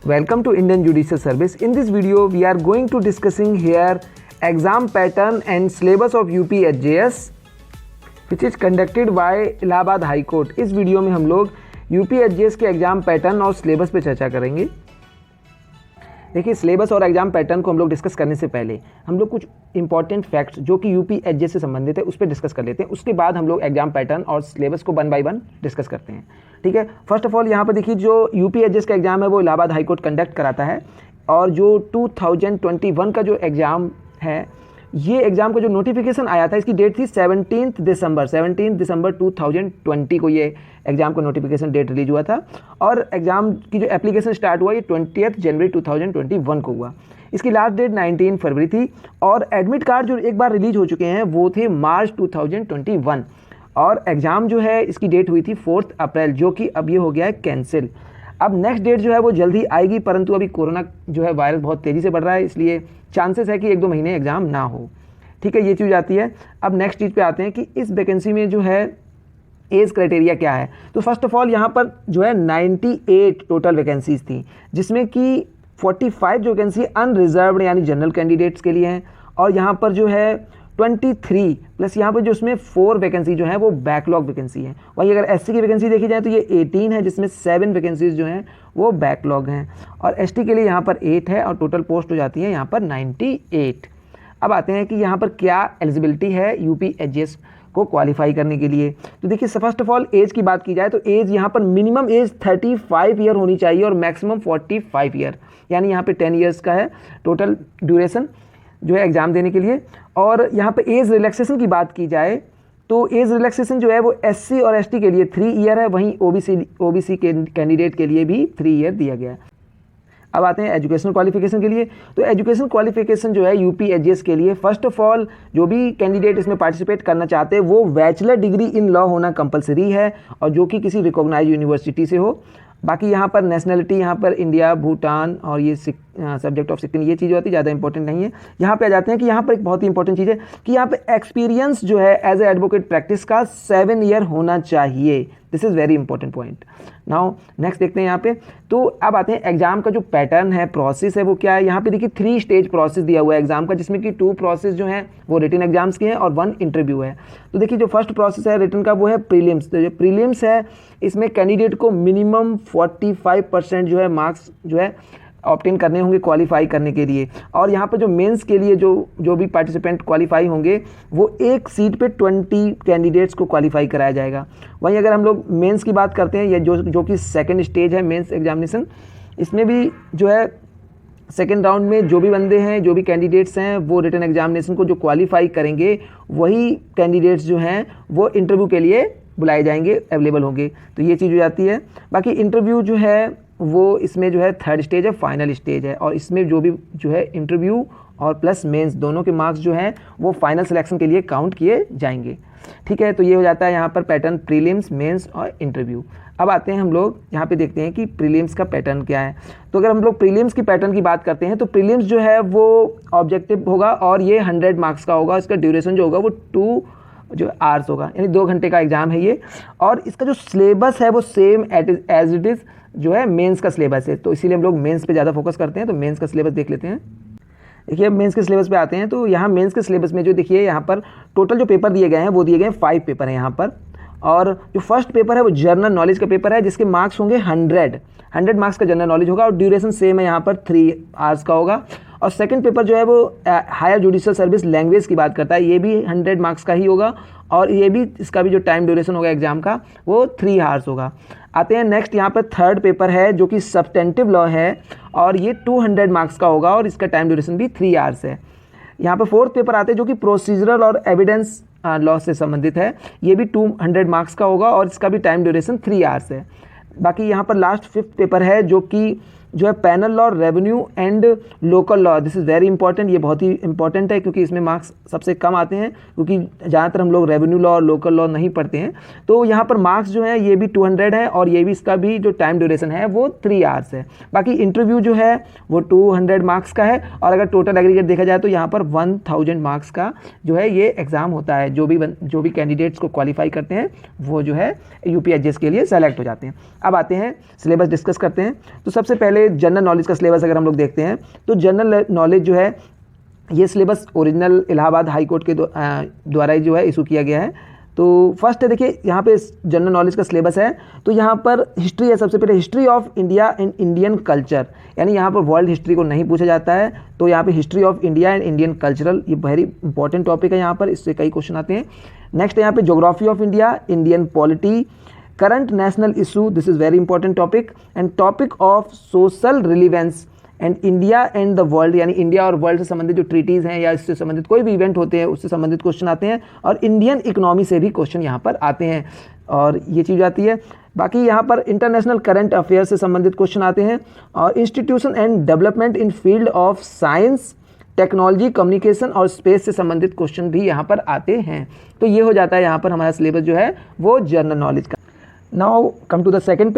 Welcome to Indian Judicial Service. In this video, we are going to discussing here exam pattern and syllabus of UPSJS, which is conducted by Allahabad high court. इस video में हम लोग UPSJS के exam pattern और syllabus पे चर्चा करेंगे। देखिए, सिलेबस और एग्जाम पैटर्न को हम लोग डिस्कस करने से पहले हम लोग कुछ इंपॉर्टेंट फैक्ट्स जो कि UPSJS से संबंधित है उस पर डिस्कस कर लेते हैं। उसके बाद हम लोग एग्जाम पैटर्न और सिलेबस को वन बाय वन डिस्कस करते हैं। ठीक है, फर्स्ट ऑफ ऑल यहाँ पर देखिए, जो UPSJS का एग्जाम है वो इलाहाबाद हाई कोर्ट कंडक्ट कराता है, और जो 2021 का जो एग्ज़ाम है, ये एग्ज़ाम का जो नोटिफिकेशन आया था, इसकी डेट थी 17 दिसंबर 2020 को ये एग्ज़ाम का नोटिफिकेशन डेट रिलीज हुआ था, और एग्ज़ाम की जो एप्लीकेशन स्टार्ट हुआ ये 20 जनवरी 2021 को हुआ। इसकी लास्ट डेट 19 फरवरी थी, और एडमिट कार्ड जो एक बार रिलीज हो चुके हैं वो थे मार्च 2021, और एग्ज़ाम जो है इसकी डेट हुई थी 4 अप्रैल, जो कि अब ये हो गया है कैंसिल। अब नेक्स्ट डेट जो है वो जल्दी आएगी, परंतु अभी कोरोना जो है वायरस बहुत तेज़ी से बढ़ रहा है, इसलिए चांसेस है कि 1-2 महीने एग्ज़ाम ना हो। ठीक है, ये चीज़ आती है। अब नेक्स्ट चीज़ पे आते हैं कि इस वैकेंसी में जो है एज क्राइटेरिया क्या है। तो फर्स्ट ऑफ ऑल यहाँ पर जो है 98 टोटल वैकेंसीज थी, जिसमें कि 45 जो वैकेंसी अनरिजर्व्ड यानी जनरल कैंडिडेट्स के लिए हैं, और यहाँ पर जो है 23 प्लस यहाँ पर जो उसमें 4 वैकेंसी जो है वो बैकलॉग वैकेंसी है। वहीं अगर एससी की वैकेंसी देखी जाए तो ये 18 है, जिसमें 7 वैकेंसीज जो हैं वो बैकलॉग हैं, और एसटी के लिए यहाँ पर 8 है, और टोटल पोस्ट हो जाती है यहाँ पर 98। अब आते हैं कि यहाँ पर क्या एलिजिबिलिटी है UPSJS को क्वालिफाई करने के लिए। तो देखिए, फर्स्ट ऑफ ऑल एज की बात की जाए तो एज यहाँ पर मिनिमम एज 35 ईयर होनी चाहिए और मैक्सिमम 45 ईयर, यानी यहाँ पे 10 ईयर्स का है टोटल ड्यूरेशन जो है एग्ज़ाम देने के लिए। और यहाँ पे एज रिलैक्सेशन की बात की जाए तो एज रिलैक्सेशन जो है वो SC और ST के लिए 3 ईयर है, वहीं OBC के कैंडिडेट के लिए भी 3 ईयर दिया गया है। अब आते हैं एजुकेशनल क्वालिफिकेशन के लिए। तो एजुकेशन क्वालिफिकेशन जो है UPSJS के लिए, फर्स्ट ऑफ ऑल जो भी कैंडिडेट इसमें पार्टिसिपेट करना चाहते हैं वो बैचलर डिग्री इन लॉ होना कंपलसरी है, और जो कि किसी रिकॉग्नाइज यूनिवर्सिटी से हो। बाकी यहाँ पर नेशनलिटी, यहाँ पर इंडिया, भूटान और ये सब्जेक्ट ऑफ सिक्किम, ये चीज़ होती है, ज़्यादा इंपॉर्टेंट नहीं है। यहाँ पे आ जाते हैं कि यहाँ पर एक बहुत ही इंपॉर्टेंट चीज़ है कि यहाँ पे एक्सपीरियंस जो है एज ए एडवोकेट प्रैक्टिस का 7 ईयर होना चाहिए। This is very important point. Now next देखते हैं यहाँ पे। तो अब आते हैं एग्जाम का जो पैटर्न है, प्रोसेस है, वो क्या है। यहाँ पे देखिए 3 स्टेज प्रोसेस दिया हुआ है एग्जाम का, जिसमें कि 2 प्रोसेस जो हैं वो रिटन एग्जाम्स के हैं और 1 इंटरव्यू है। तो देखिए, जो फर्स्ट प्रोसेस है रिटन का वो है प्रीलिम्स। तो जो प्रीलिम्स है इसमें कैंडिडेट को मिनिमम 45% जो है मार्क्स जो है ऑब्टेन करने होंगे क्वालिफाई करने के लिए। और यहाँ पर जो मेंस के लिए जो भी पार्टिसिपेंट क्वालिफाई होंगे वो एक सीट पे 20 कैंडिडेट्स को क्वालिफाई कराया जाएगा। वहीं अगर हम लोग मेंस की बात करते हैं, या जो कि सेकंड स्टेज है मेंस एग्जामिनेशन, इसमें भी जो है सेकेंड राउंड में जो भी बंदे हैं, जो भी कैंडिडेट्स हैं, वो रिटन एग्जामिनेशन को जो क्वालिफाई करेंगे वही कैंडिडेट्स जो हैं वो इंटरव्यू के लिए बुलाए जाएंगे, अवेलेबल होंगे। तो ये चीज़ हो जाती है। बाकी इंटरव्यू जो है वो इसमें जो है 3rd स्टेज है, फाइनल स्टेज है, और इसमें जो भी जो है इंटरव्यू और प्लस मेंस दोनों के मार्क्स जो हैं वो फाइनल सिलेक्शन के लिए काउंट किए जाएंगे। ठीक है, तो ये हो जाता है यहाँ पर पैटर्न प्रीलिम्स, मेंस और इंटरव्यू। अब आते हैं हम लोग यहाँ पे देखते हैं कि प्रीलिम्स का पैटर्न क्या है। तो अगर हम लोग प्रीलिम्स की पैटर्न की बात करते हैं तो प्रीलिम्स जो है वो ऑब्जेक्टिव होगा, और ये 100 मार्क्स का होगा। इसका ड्यूरेशन जो होगा वो 2 आवर्स होगा, यानी 2 घंटे का एग्जाम है ये। और इसका जो सिलेबस है वो सेम एज इट इज़ जो है मेंस का सिलेबस है, तो इसीलिए हम लोग मेंस पे ज़्यादा फोकस करते हैं। तो मेंस का सिलेबस देख लेते हैं। देखिए, मेंस के सिलेबस पे आते हैं। तो यहाँ मेंस के सिलेबस में जो देखिए यहाँ पर टोटल जो पेपर दिए गए हैं वो दिए गए हैं 5 पेपर हैं यहाँ पर। और जो फर्स्ट पेपर है वो जनरल नॉलेज का पेपर है, जिसके मार्क्स होंगे 100 मार्क्स का जनरल नॉलेज होगा, और ड्यूरेशन सेम है यहाँ पर 3 आवर्स का होगा। और सेकंड पेपर जो है वो हायर जुडिशियल सर्विस लैंग्वेज की बात करता है, ये भी 100 मार्क्स का ही होगा, और ये भी इसका भी जो टाइम ड्यूरेशन होगा एग्जाम का वो 3 आवर्स होगा। आते हैं नेक्स्ट, यहाँ पर 3rd पेपर है जो कि सब्सटेंटिव लॉ है, और ये 200 मार्क्स का होगा, और इसका टाइम ड्यूरेशन भी 3 आवर्स है। यहाँ पर 4th पेपर आते हैं जो कि प्रोसीजरल और एविडेंस लॉ से संबंधित है, ये भी 200 मार्क्स का होगा, और इसका भी टाइम ड्यूरेशन 3 आवर्स है। बाकी यहाँ पर लास्ट 5th पेपर है जो कि जो है panel law, revenue and local law. This is very important, ये बहुत ही इंपॉर्टेंट है क्योंकि इसमें मार्क्स सबसे कम आते हैं, क्योंकि ज़्यादातर हम लोग रेवेन्यू लॉ और लोकल लॉ नहीं पढ़ते हैं। तो यहाँ पर मार्क्स जो है ये भी 200 है, और ये भी इसका भी जो टाइम ड्यूरेशन है वो 3 आवर्स है। बाकी इंटरव्यू जो है वो 200 मार्क्स का है, और अगर टोटल एग्रीगेट देखा जाए तो यहाँ पर 1000 मार्क्स का जो है ये एग्ज़ाम होता है। जो भी कैंडिडेट्स को क्वालिफाई करते हैं वो जो है UPSJS के लिए सेलेक्ट हो जाते हैं। अब आते हैं सिलेबस डिस्कस करते हैं। तो सबसे पहले पे जनरल नॉलेज का सिलेबस अगर हम लोग देखते हैं तो जनरल नॉलेज जो है ये syllabus original Allahabad high court के द्वारा जो है इशू किया गया है। तो फर्स्ट है, देखिए यहाँ पे जनरल नॉलेज का सिलेबस है, तो यहाँ पर हिस्ट्री है। सबसे पहले history of India and Indian culture, यानी यहाँ पर वर्ल्ड हिस्ट्री को नहीं पूछा जाता है, तो यहाँ पे history of India and Indian cultural, ये वेरी इंपॉर्टेंट टॉपिक है यहाँ पर, इससे कई क्वेश्चन आते हैं। नेक्स्ट है यहाँ पे geography of India, Indian polity, current national issue, this is very important topic, and topic of social relevance and India and the world, यानी इंडिया और वर्ल्ड से संबंधित जो ट्रीटीज़ हैं या इससे संबंधित कोई भी इवेंट होते हैं उससे संबंधित क्वेश्चन आते हैं, और इंडियन इकोनॉमी से भी क्वेश्चन यहाँ पर आते हैं, और ये चीज़ आती है। बाकी यहाँ पर इंटरनेशनल करंट अफेयर से संबंधित क्वेश्चन आते हैं, और institution and development in field of science, technology, communication और स्पेस से संबंधित क्वेश्चन भी यहाँ पर आते हैं। तो ये हो जाता है यहाँ पर हमारा सिलेबस जो है वो जनरल नॉलेज का। Now come to the second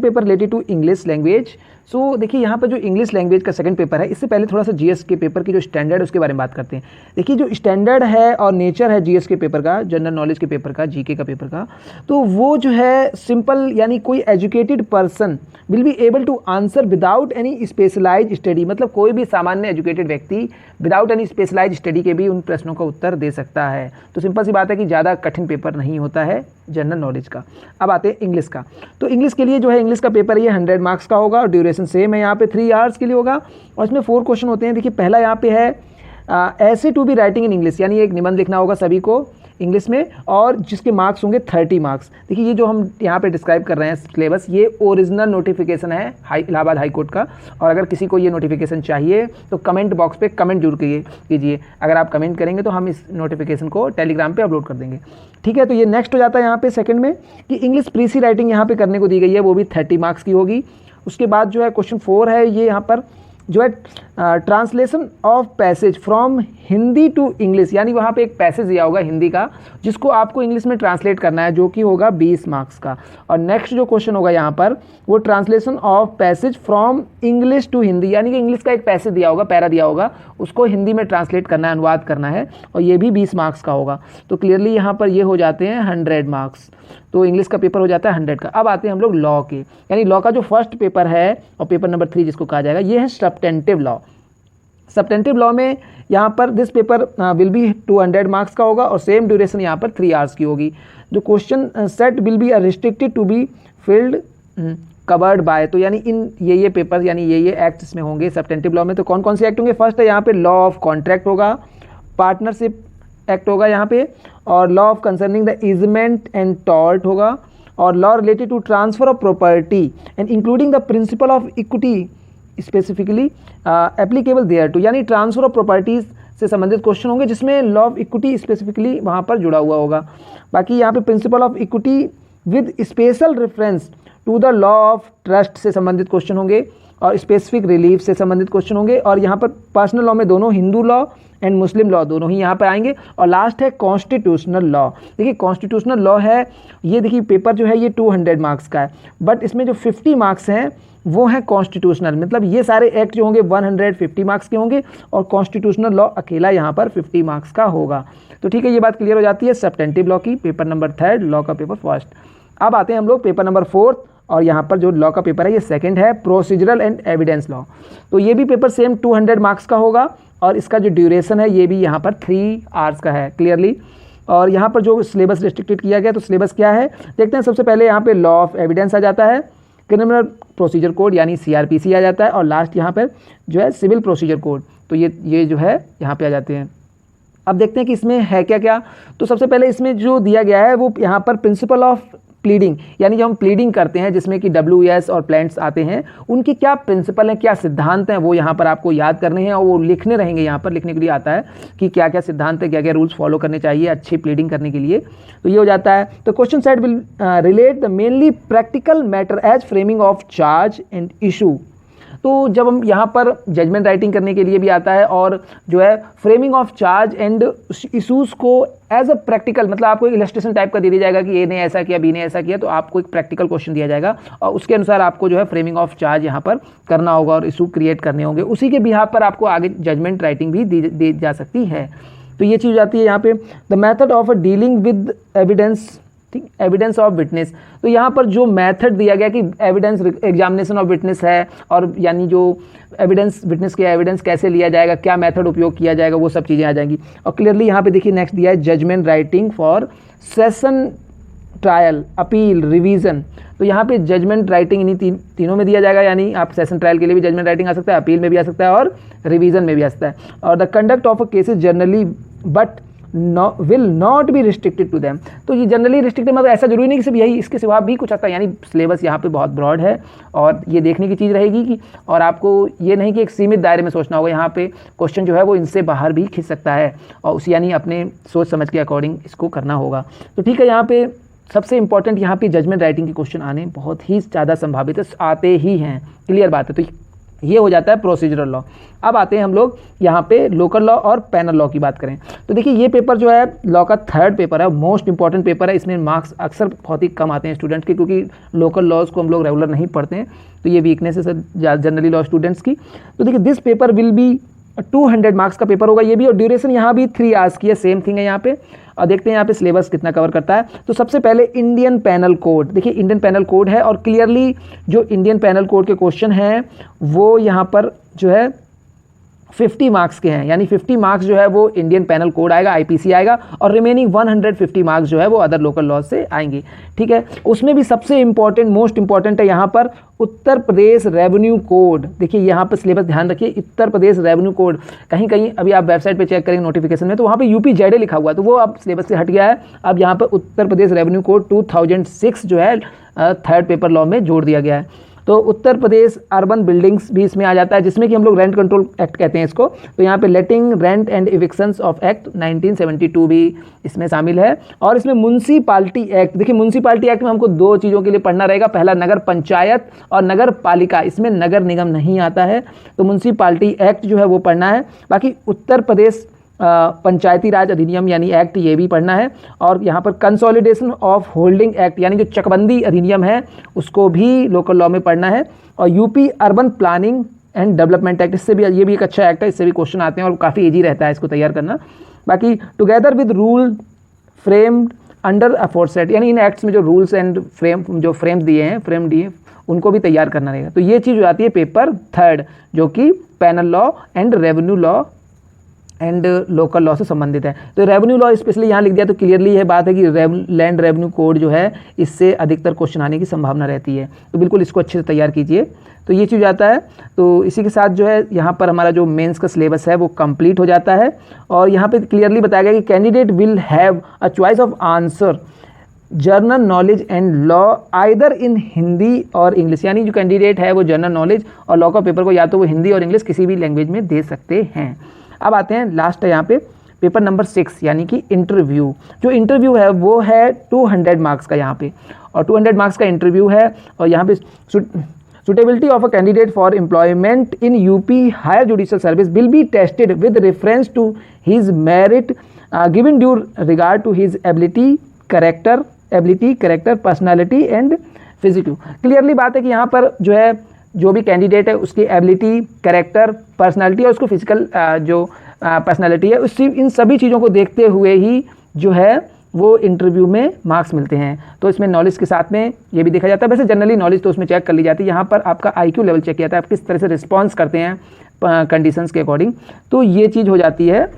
paper related to English language. So देखिए यहाँ पर जो इंग्लिश लैंग्वेज का सेकंड पेपर है, इससे पहले थोड़ा सा जीएस के पेपर की जो स्टैंडर्ड है उसके बारे में बात करते हैं। देखिए जो स्टैंडर्ड है और नेचर है जीएस के पेपर का, जनरल नॉलेज के पेपर का, जीके का पेपर का, तो वो जो है सिंपल, यानी कोई educated person will be able to answer without any specialize study, मतलब कोई भी सामान्य एजुकेटेड व्यक्ति विदाउट एनी स्पेशलाइज स्टडी के भी उन प्रश्नों का उत्तर दे सकता है। तो सिंपल सी बात है कि ज़्यादा कठिन पेपर नहीं होता है जनरल नॉलेज का। अब आते हैं इंग्लिश का। तो इंग्लिश के लिए जो है इंग्लिश का पेपर ये 100 मार्क्स का होगा, और ड्यूरेशन सेम है यहाँ पे 3 आवर्स के लिए होगा, और इसमें 4 क्वेश्चन होते हैं। देखिए पहला यहाँ पे है ऐसे to be writing in English, यानी एक निबंध लिखना होगा सभी को इंग्लिश में, और जिसके मार्क्स होंगे 30 मार्क्स। देखिए ये जो हम यहाँ पे डिस्क्राइब कर रहे हैं सिलेबस, ये ओरिजिनल नोटिफिकेशन है इलाहाबाद हाई कोर्ट का, और अगर किसी को ये नोटिफिकेशन चाहिए तो कमेंट बॉक्स पे कमेंट जरूर कीजिए। अगर आप कमेंट करेंगे तो हम इस नोटिफिकेशन को टेलीग्राम पे अपलोड कर देंगे, ठीक है। तो ये नेक्स्ट हो जाता है यहाँ पे सेकंड में कि इंग्लिश प्रीसी राइटिंग यहाँ पे करने को दी गई है, वो भी 30 मार्क्स की होगी। उसके बाद जो है क्वेश्चन 4 है, ये यहाँ पर जो है translation of passage from Hindi to English, यानी वहाँ पे एक पैसेज दिया होगा हिंदी का जिसको आपको इंग्लिश में ट्रांसलेट करना है, जो कि होगा 20 मार्क्स का। और नेक्स्ट जो क्वेश्चन होगा यहाँ पर वो translation of passage from English to Hindi, यानी कि इंग्लिश का एक पैसेज दिया होगा, पैरा दिया होगा, उसको हिंदी में ट्रांसलेट करना है, अनुवाद करना है, और ये भी 20 मार्क्स का होगा। तो क्लियरली यहाँ पर ये हो जाते हैं 100 मार्क्स, तो इंग्लिश का पेपर हो जाता है 100 का। अब आते हैं हम लोग लॉ के, यानी लॉ का जो फर्स्ट पेपर है और पेपर नंबर 3 जिसको कहा जाएगा, ये है सब्टेंटिव लॉ। सब्टेंटिव लॉ में यहाँ पर this paper will be 200 marks का होगा, और सेम ड्यूरेशन यहाँ पर 3 आवर्स की होगी। जो question set will be restricted to be filled covered by, तो यानी इन ये पेपर, यानी ये एक्ट इसमें होंगे सब्टेंटिव लॉ में। तो कौन कौन से एक्ट होंगे? फर्स्ट है यहाँ पे लॉ ऑफ कॉन्ट्रैक्ट होगा, पार्टनरशिप एक्ट होगा यहाँ पे, और law of concerning the easement and tort होगा, और law related to transfer of property and including the principle of equity specifically applicable there to, यानी ट्रांसफर ऑफ प्रॉपर्टीज से संबंधित क्वेश्चन होंगे जिसमें लॉ ऑफ इक्विटी स्पेसिफिकली वहाँ पर जुड़ा हुआ होगा। बाकी यहाँ पे principle of equity with special reference to the law of trust से संबंधित क्वेश्चन होंगे, और स्पेसिफिक रिलीफ से संबंधित क्वेश्चन होंगे, और यहाँ पर पर्सनल लॉ में दोनों Hindu law and Muslim law दोनों ही यहाँ पर आएंगे। और लास्ट है कॉन्स्टिट्यूशनल लॉ। देखिए कॉन्स्टिट्यूशनल लॉ है ये, देखिए पेपर जो है ये 200 मार्क्स का है, बट इसमें जो 50 मार्क्स हैं वो है कॉन्स्टिट्यूशनल, मतलब ये सारे एक्ट जो होंगे 150 मार्क्स के होंगे, और कॉन्स्टिट्यूशनल लॉ अकेला यहाँ पर 50 मार्क्स का होगा। तो ठीक है, ये बात क्लियर हो जाती है सब्टेंटिव लॉ की, पेपर नंबर 3 लॉ का पेपर फर्स्ट। अब आते हैं हम लोग पेपर नंबर 4, और यहाँ पर जो लॉ का पेपर है ये सेकंड है, प्रोसीजरल एंड एविडेंस लॉ। तो ये भी पेपर सेम 200 मार्क्स का होगा, और इसका जो ड्यूरेशन है ये भी यहाँ पर 3 आवर्स का है क्लियरली। और यहाँ पर जो सिलेबस रिस्ट्रिक्टेड किया गया, तो सिलेबस क्या है देखते हैं। सबसे पहले यहाँ पे लॉ ऑफ एविडेंस आ जाता है, क्रिमिनल प्रोसीजर कोड यानी CRPC आ जाता है, और लास्ट यहाँ पर जो है सिविल प्रोसीजर कोड, तो ये जो है यहाँ पे आ जाते हैं। अब देखते हैं कि इसमें है क्या क्या। तो सबसे पहले इसमें जो दिया गया है वो यहाँ पर प्रिंसिपल ऑफ प्लीडिंग, यानी जब हम प्लीडिंग करते हैं जिसमें कि WS और प्लेंट्स आते हैं, उनके क्या प्रिंसिपल हैं, क्या सिद्धांत हैं, वो यहाँ पर आपको याद करने हैं, और वो लिखने रहेंगे। यहाँ पर लिखने के लिए आता है कि क्या क्या सिद्धांत है, क्या क्या रूल्स फॉलो करने चाहिए अच्छी प्लीडिंग करने के लिए। तो ये हो जाता है। तो question set will relate the mainly practical matter as framing of charge and issue. तो जब हम यहाँ पर जजमेंट राइटिंग करने के लिए भी आता है, और जो है framing of charge and issues को एज अ प्रैक्टिकल, मतलब आपको एक इलस्ट्रेशन टाइप का दे दिया जाएगा कि ए ने ऐसा किया, बी ने ऐसा किया, तो आपको एक प्रैक्टिकल क्वेश्चन दिया जाएगा, और उसके अनुसार आपको जो है फ्रेमिंग ऑफ चार्ज यहाँ पर करना होगा, और इशू क्रिएट करने होंगे। उसी के बिहाफ पर आपको आगे जजमेंट राइटिंग भी दी जा सकती है। तो ये चीज़ आती है यहाँ पे। The method of dealing with evidence ठीक, एविडेंस ऑफ विटनेस। तो यहाँ पर जो मेथड दिया गया कि एविडेंस एग्जामिनेशन ऑफ विटनेस है, और यानी जो एविडेंस विटनेस के एविडेंस कैसे लिया जाएगा, क्या मेथड उपयोग किया जाएगा, वो सब चीज़ें आ जाएंगी। और क्लियरली यहाँ पे देखिए नेक्स्ट दिया है judgment writing for session trial, appeal, revision. तो यहाँ पे जजमेंट राइटिंग इन्हीं तीनों में दिया जाएगा, यानी आप सेशन ट्रायल के लिए भी जजमेंट राइटिंग आ सकता है, अपील में भी आ सकता है और रिवीजन में भी आ सकता है। और the conduct of a cases generally but will not be restricted to them. तो ये जनरली रिस्ट्रिक्टेड मतलब ऐसा जरूरी नहीं कि सिर्फ यही, इसके सिवा भी कुछ आता है, यानी सिलेबस यहाँ पे बहुत ब्रॉड है और ये देखने की चीज़ रहेगी कि, और आपको ये नहीं कि एक सीमित दायरे में सोचना होगा, यहाँ पे क्वेश्चन जो है वो इनसे बाहर भी खिंच सकता है और उस यानी अपने सोच समझ के अकॉर्डिंग इसको करना होगा। तो ठीक है, यहाँ पे सबसे इंपॉर्टेंट यहाँ पे जजमेंट राइटिंग के क्वेश्चन आने बहुत ही ज़्यादा संभावित है, आते ही हैं, क्लियर बात है। तो ये हो जाता है प्रोसीजरल लॉ। अब आते हैं हम लोग यहाँ पे लोकल लॉ और पैनल लॉ की बात करें तो देखिए ये पेपर जो है लॉ का थर्ड पेपर है, मोस्ट इंपॉर्टेंट पेपर है। इसमें मार्क्स अक्सर बहुत ही कम आते हैं स्टूडेंट के, क्योंकि लोकल लॉज को हम लोग रेगुलर नहीं पढ़ते हैं, तो ये वीकनेस है सर जनरली लॉ स्टूडेंट्स की। तो देखिए this paper will be 200 marks का पेपर होगा ये भी, और ड्यूरेशन यहाँ भी 3 आवर्स की है, सेम थिंग है यहाँ पे। और देखते हैं यहाँ पे सिलेबस कितना कवर करता है। तो सबसे पहले इंडियन पैनल कोड, देखिए इंडियन पैनल कोड है, और क्लियरली जो इंडियन पैनल कोड के क्वेश्चन हैं वो यहाँ पर जो है 50 मार्क्स के हैं, यानी 50 मार्क्स जो है वो इंडियन पैनल कोड आएगा, आईपीसी आएगा, और रिमेनिंग 150 मार्क्स जो है वो अदर लोकल लॉ से आएंगे। ठीक है, उसमें भी सबसे इंपॉर्टेंट मोस्ट इंपॉर्टेंट है यहाँ पर उत्तर प्रदेश रेवेन्यू कोड। देखिए यहाँ पर सिलेबस ध्यान रखिए, उत्तर प्रदेश रेवेन्यू कोड, कहीं कहीं अभी आप वेबसाइट पे चेक करेंगे नोटिफिकेशन में तो वहाँ पे यूपी जेडे लिखा हुआ है, तो वो अब सिलेबस से हट गया है। अब यहाँ पर उत्तर प्रदेश रेवेन्यू कोड 2006 जो है थर्ड पेपर लॉ में जोड़ दिया गया है। तो उत्तर प्रदेश अर्बन बिल्डिंग्स भी इसमें आ जाता है, जिसमें कि हम लोग रेंट कंट्रोल एक्ट कहते हैं इसको। तो यहाँ पे लेटिंग रेंट एंड इविक्शंस ऑफ एक्ट 1972 भी इसमें शामिल है। और इसमें म्युनिसिपालिटी एक्ट, देखिए म्युनिसिपालिटी एक्ट में हमको 2 चीज़ों के लिए पढ़ना रहेगा, पहला नगर पंचायत और नगर पालिका, इसमें नगर निगम नहीं आता है, तो म्युनिसिपालिटी एक्ट जो है वो पढ़ना है। बाकी उत्तर प्रदेश पंचायती राज अधिनियम यानी एक्ट ये भी पढ़ना है। और यहाँ पर कंसोलिडेशन ऑफ होल्डिंग एक्ट यानी जो चकबंदी अधिनियम है उसको भी लोकल लॉ में पढ़ना है। और UP urban planning and development act, इससे भी ये भी एक अच्छा एक्ट है, इससे भी क्वेश्चन आते हैं और काफ़ी ईजी रहता है इसको तैयार करना। बाकी together with rule framed under aforesaid, यानी इन एक्ट्स में जो रूल्स एंड फ्रेम दिए उनको भी तैयार करना रहेगा। तो ये चीज़ हो जाती है पेपर थर्ड, जो कि panel law and revenue law and local law से संबंधित है। तो रेवेन्यू लॉ स्पेशली यहाँ लिख दिया, तो क्लियरली यह बात है कि लैंड रेवेन्यू कोड जो है इससे अधिकतर क्वेश्चन आने की संभावना रहती है, तो बिल्कुल इसको अच्छे से तैयार कीजिए। तो ये चीज़ आता है। तो इसी के साथ जो है यहाँ पर हमारा जो मेंस का सिलेबस है वो कंप्लीट हो जाता है। और यहाँ पे क्लियरली बताया गया कि candidate will have a choice of answer general knowledge and law either in Hindi और इंग्लिश, यानी जो कैंडिडेट है वो जर्नल नॉलेज और लॉ का पेपर को या तो वो हिंदी और इंग्लिश किसी भी लैंग्वेज में दे सकते हैं। अब आते हैं लास्ट है यहाँ पे पेपर नंबर 6 यानी कि इंटरव्यू। जो इंटरव्यू है वो है 200 मार्क्स का यहाँ पे, और 200 मार्क्स का इंटरव्यू है। और यहाँ पे suitability of a candidate for employment in UP higher judicial service will be tested with reference to his merit, given due regard to his ability, character, personality and physique। Clearly बात है कि यहाँ पर जो है जो भी कैंडिडेट है उसकी एबिलिटी, कैरेक्टर, पर्सनालिटी और उसको फिजिकल जो पर्सनालिटी है उसी इन सभी चीज़ों को देखते हुए ही जो है वो इंटरव्यू में मार्क्स मिलते हैं। तो इसमें नॉलेज के साथ में ये भी देखा जाता है, वैसे जनरली नॉलेज तो उसमें चेक कर ली जाती है, यहाँ पर आपका IQ लेवल चेक किया जाता है, आप किस तरह से रिस्पॉन्स करते हैं कंडीशंस के अकॉर्डिंग। तो ये चीज़ हो जाती है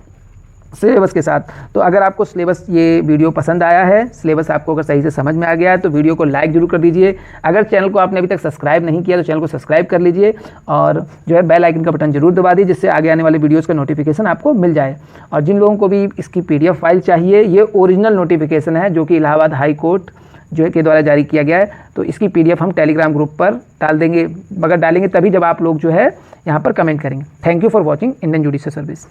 सिलेबस के साथ। तो अगर आपको सिलेबस ये वीडियो पसंद आया है, सिलेबस आपको अगर सही से समझ में आ गया है तो वीडियो को लाइक जरूर कर दीजिए। अगर चैनल को आपने अभी तक सब्सक्राइब नहीं किया तो चैनल को सब्सक्राइब कर लीजिए, और जो है बेल आइकन का बटन जरूर दबा दीजिए, जिससे आगे आने वाले वीडियोज़ का नोटिफिकेशन आपको मिल जाए। और जिन लोगों को भी इसकी PDF फाइल चाहिए, ये ओरिजिनल नोटिफिकेशन है जो कि इलाहाबाद हाई कोर्ट जो है के द्वारा जारी किया गया है, तो इसकी PDF हम टेलीग्राम ग्रुप पर डाल देंगे, मगर डालेंगे तभी जब आप लोग जो है यहाँ पर कमेंट करेंगे। Thank you for watching Indian judicial service.